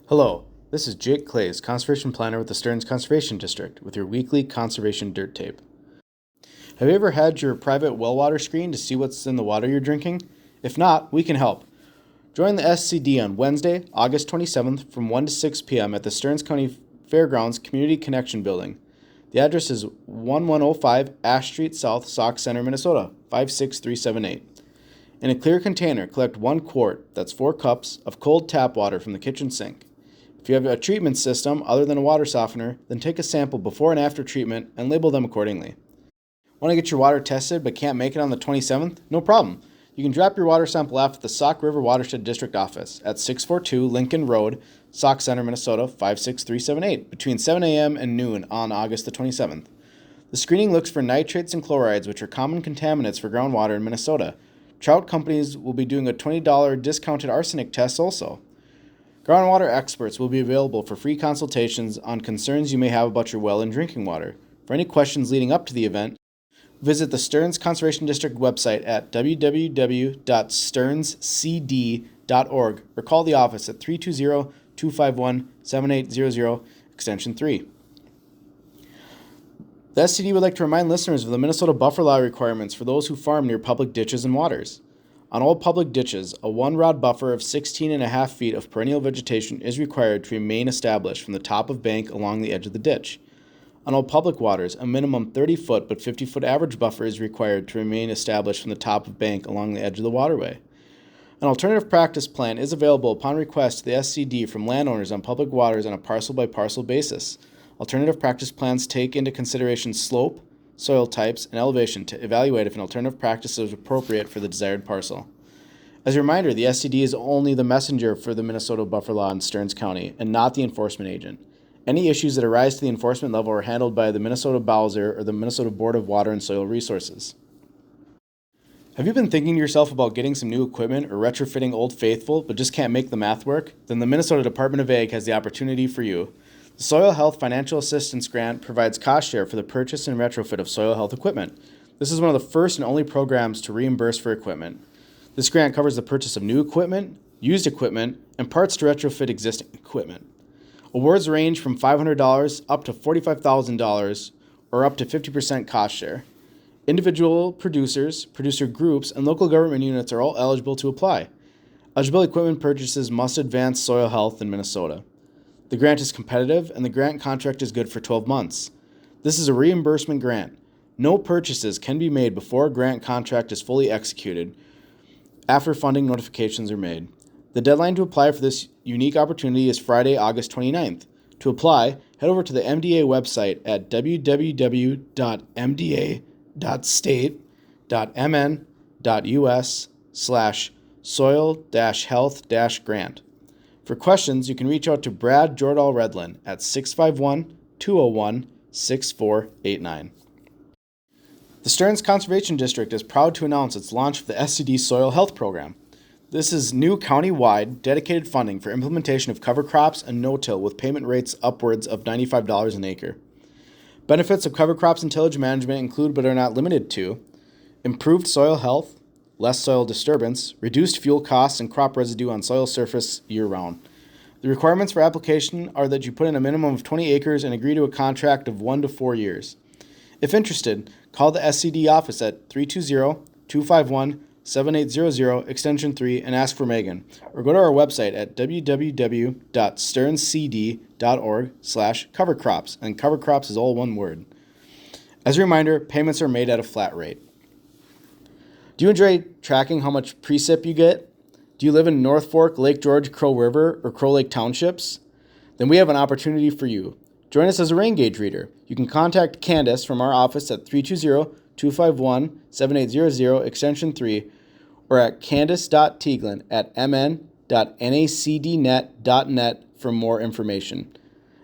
Hello, this is Jake Cleys, Conservation Planner with the Stearns Conservation District, with your weekly Conservation Dirt Tape. Have you ever had your private well water screened to see what's in the water you're drinking? If not, we can help. Join the SCD on Wednesday, August 27th from 1 to 6 p.m. at the Stearns County Fairgrounds Community Connection Building. The address is 1105 Ash Street South, Sauk Center, Minnesota, 56378. In a clear container, collect 1 quart, that's 4 cups, of cold tap water from the kitchen sink. If you have a treatment system other than a water softener, then take a sample before and after treatment and label them accordingly. Want to get your water tested but can't make it on the 27th? No problem. You can drop your water sample off at the Sauk River Watershed District Office at 642 Lincoln Road, Sauk Center, Minnesota, 56378, between 7 a.m. and noon on August the 27th. The screening looks for nitrates and chlorides, which are common contaminants for groundwater in Minnesota. Trout companies will be doing a $20 discounted arsenic test also. Groundwater experts will be available for free consultations on concerns you may have about your well and drinking water. For any questions leading up to the event, visit the Stearns Conservation District website at www.stearnscd.org or call the office at 320-251-7800, extension 3. The SCD would like to remind listeners of the Minnesota buffer law requirements for those who farm near public ditches and waters. On all public ditches, a 1-rod buffer of 16.5 feet of perennial vegetation is required to remain established from the top of bank along the edge of the ditch. On all public waters, a minimum 30-foot but 50-foot average buffer is required to remain established from the top of bank along the edge of the waterway. An alternative practice plan is available upon request to the SCD from landowners on public waters on a parcel-by-parcel basis. Alternative practice plans take into consideration slope, soil types, and elevation to evaluate if an alternative practice is appropriate for the desired parcel. As a reminder, the SCD is only the messenger for the Minnesota buffer law in Stearns County and not the enforcement agent. Any issues that arise to the enforcement level are handled by the Minnesota Bowser or the Minnesota Board of Water and Soil Resources. Have you been thinking to yourself about getting some new equipment or retrofitting Old Faithful but just can't make the math work? Then the Minnesota Department of Ag has the opportunity for you. The Soil Health Financial Assistance Grant provides cost share for the purchase and retrofit of soil health equipment. This is one of the first and only programs to reimburse for equipment. This grant covers the purchase of new equipment, used equipment, and parts to retrofit existing equipment. Awards range from $500 up to $45,000 or up to 50% cost share. Individual producers, producer groups, and local government units are all eligible to apply. Eligible equipment purchases must advance soil health in Minnesota. The grant is competitive, and the grant contract is good for 12 months. This is a reimbursement grant. No purchases can be made before a grant contract is fully executed after funding notifications are made. The deadline to apply for this unique opportunity is Friday, August 29th. To apply, head over to the MDA website at www.mda.state.mn.us/soil-health-grant. For questions, you can reach out to Brad Jordahl Redlin at 651-201-6489. The Stearns Conservation District is proud to announce its launch of the SCD Soil Health Program. This is new county-wide dedicated funding for implementation of cover crops and no-till with payment rates upwards of $95 an acre. Benefits of cover crops and tillage management include but are not limited to improved soil health, less soil disturbance, reduced fuel costs, and crop residue on soil surface year-round. The requirements for application are that you put in a minimum of 20 acres and agree to a contract of 1 to 4 years. If interested, call the SCD office at 320-251-7800, extension 3, and ask for Megan, or go to our website at www.stearnscd.org/covercrops, and cover crops is all one word. As a reminder, payments are made at a flat rate. Do you enjoy tracking how much precip you get? Do you live in North Fork, Lake George, Crow River, or Crow Lake Townships? Then we have an opportunity for you. Join us as a rain gauge reader. You can contact Candace from our office at 320-251-7800, extension 3, or at candace.teaglin@mn.nacdnet.net for more information.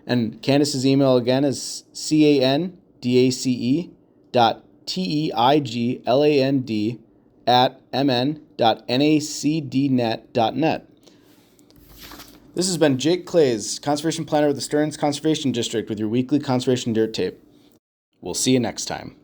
And Candace's email again is candace.teigland@mn.nacdnet.net. This has been Jake Cleys, Conservation Planner with the Stearns Conservation District, with your weekly Conservation Dirt Tape. We'll see you next time.